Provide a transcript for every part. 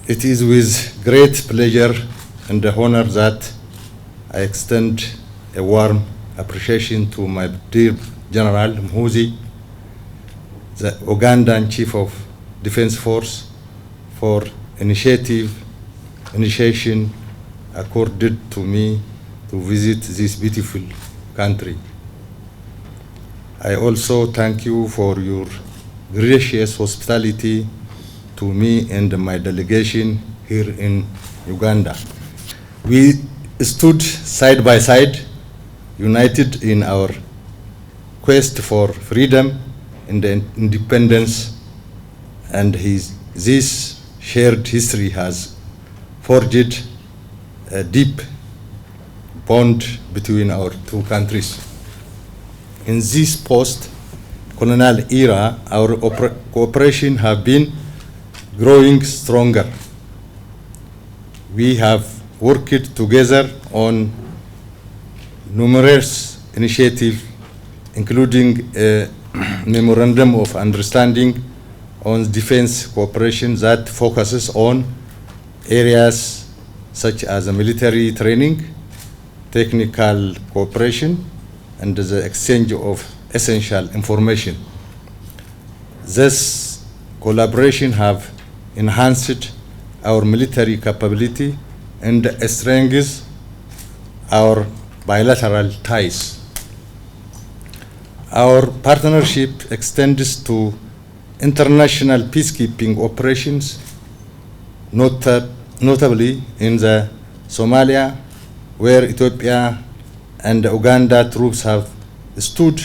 It is with great pleasure and honor that I extend a warm appreciation to my dear General Muhoozi, the Ugandan Chief of Defence Force, for initiation accorded to me to visit this beautiful country. I also thank you for your gracious hospitality to me and my delegation here in Uganda. We stood side by side, united in our quest for freedom and independence, and this shared history has forged a deep bond between our two countries. In this post-colonial era, our cooperation has been growing stronger. We have worked together on numerous initiatives, including a memorandum of understanding on defense cooperation that focuses on areas such as military training, technical cooperation, and the exchange of essential information. This collaboration have enhanced our military capability and strengthens our bilateral ties. Our partnership extends to international peacekeeping operations, notably in the Somalia, where Ethiopia and Uganda troops have stood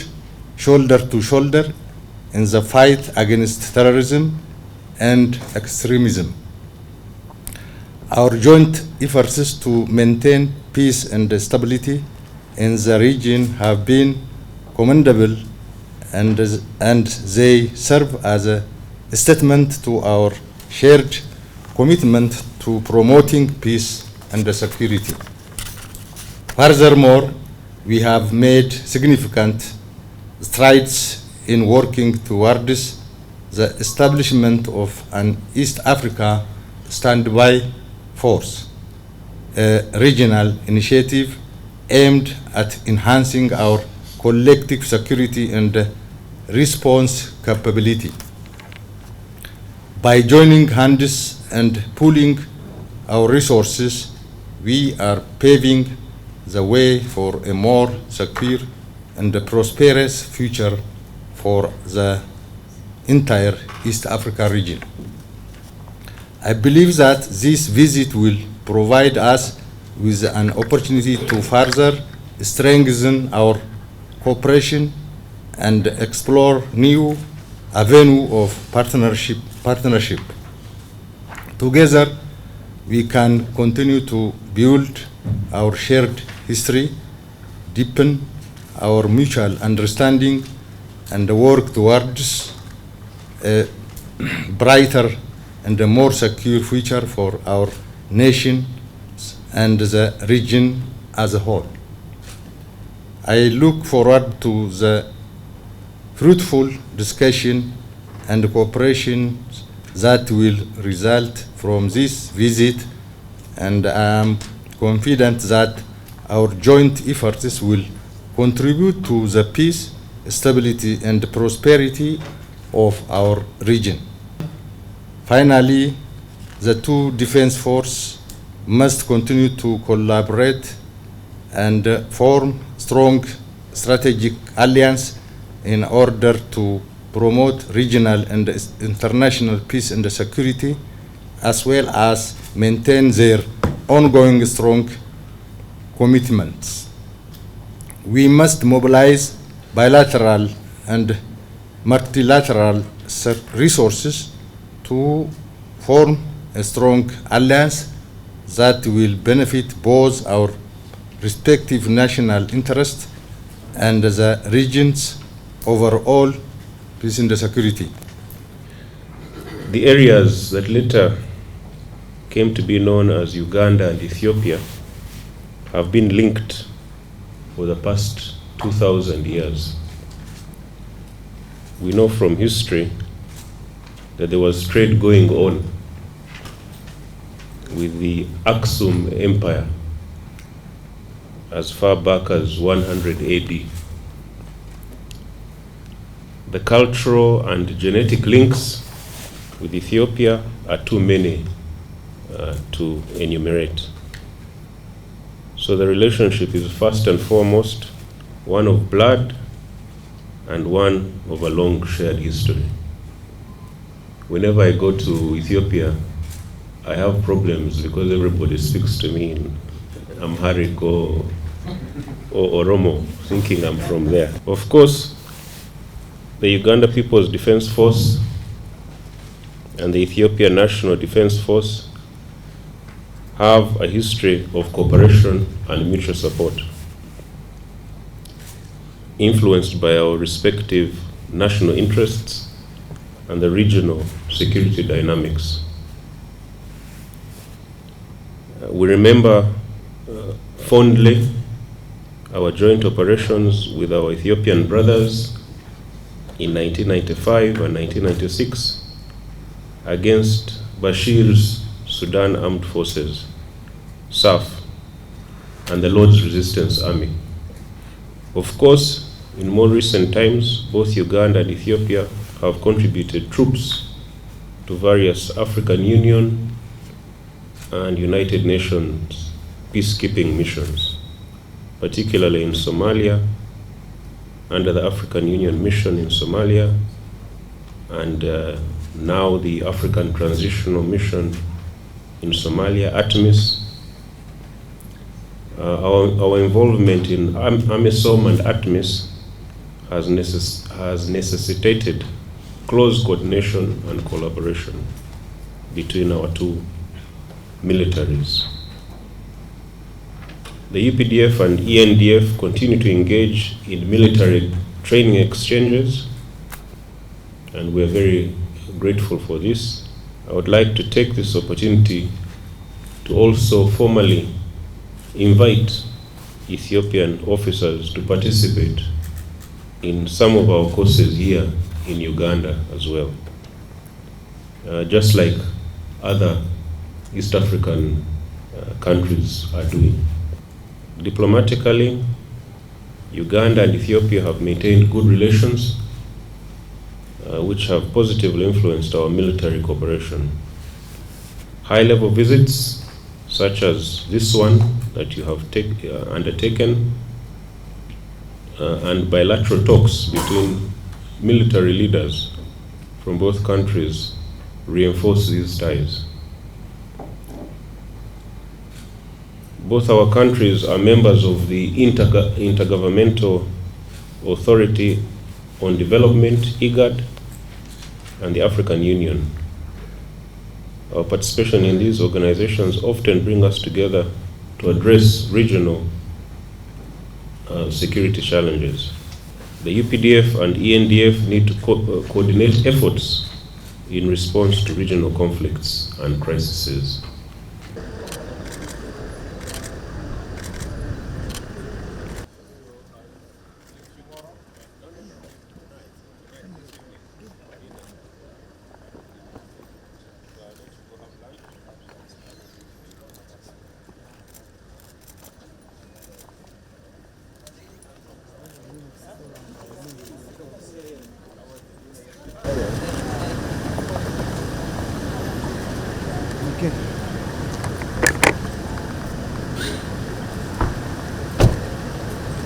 shoulder to shoulder in the fight against terrorism and extremism. Our joint efforts to maintain peace and stability in the region have been commendable, and they serve as a statement to our shared commitment to promoting peace and security. Furthermore, we have made significant strides in working towards the establishment of an East Africa standby force, a regional initiative aimed at enhancing our collective security and response capability. By joining hands and pooling our resources, we are paving the way for a more secure and prosperous future for the entire East Africa region. I believe that this visit will provide us with an opportunity to further strengthen our cooperation and explore new avenues of partnership. Together, we can continue to build our shared history, deepen our mutual understanding, and work towards a brighter and a more secure future for our nation and the region as a whole. I look forward to the fruitful discussion and cooperation that will result from this visit, and I am confident that our joint efforts will contribute to the peace, stability, and prosperity of our region. Finally, the two defense forces must continue to collaborate and form strong strategic alliance in order to promote regional and international peace and security, as well as maintain their ongoing strong commitments. We must mobilize bilateral and multilateral resources to form a strong alliance that will benefit both our respective national interests and the region's overall peace and security. The areas that later came to be known as Uganda and Ethiopia have been linked for the past 2,000 years. We know from history that there was trade going on with the Aksum Empire as far back as 100 AD. The cultural and genetic links with Ethiopia are too many to enumerate. So the relationship is first and foremost one of blood and one of a long shared history. Whenever I go to Ethiopia, I have problems because everybody speaks to me in Amharic or Oromo, thinking I'm from there. Of course, the Uganda Peoples Defence Force and the Ethiopian National Defence Force have a history of cooperation and mutual support, influenced by our respective national interests and the regional security dynamics. We remember fondly our joint operations with our Ethiopian brothers in 1995 and 1996 against Bashir's Sudan Armed Forces, SAF, and the Lord's Resistance Army. Of course, in more recent times, both Uganda and Ethiopia have contributed troops to various African Union and United Nations peacekeeping missions, particularly in Somalia, under the African Union mission in Somalia, and now the African Transitional Mission in Somalia, ATMIS. Our involvement in AMISOM and ATMIS has necessitated close coordination and collaboration between our two militaries. The UPDF and ENDF continue to engage in military training exchanges, and we are very grateful for this. I would like to take this opportunity to also formally invite Ethiopian officers to participate in some of our courses here in Uganda as well, just like other East African countries are doing. Diplomatically, Uganda and Ethiopia have maintained good relations, which have positively influenced our military cooperation. High-level visits, such as this one that you have undertaken, and bilateral talks between military leaders from both countries reinforce these ties. Both our countries are members of the Intergovernmental Authority on Development, IGAD, and the African Union. Our participation in these organizations often bring us together to address regional security challenges. The UPDF and ENDF need to coordinate efforts in response to regional conflicts and crises.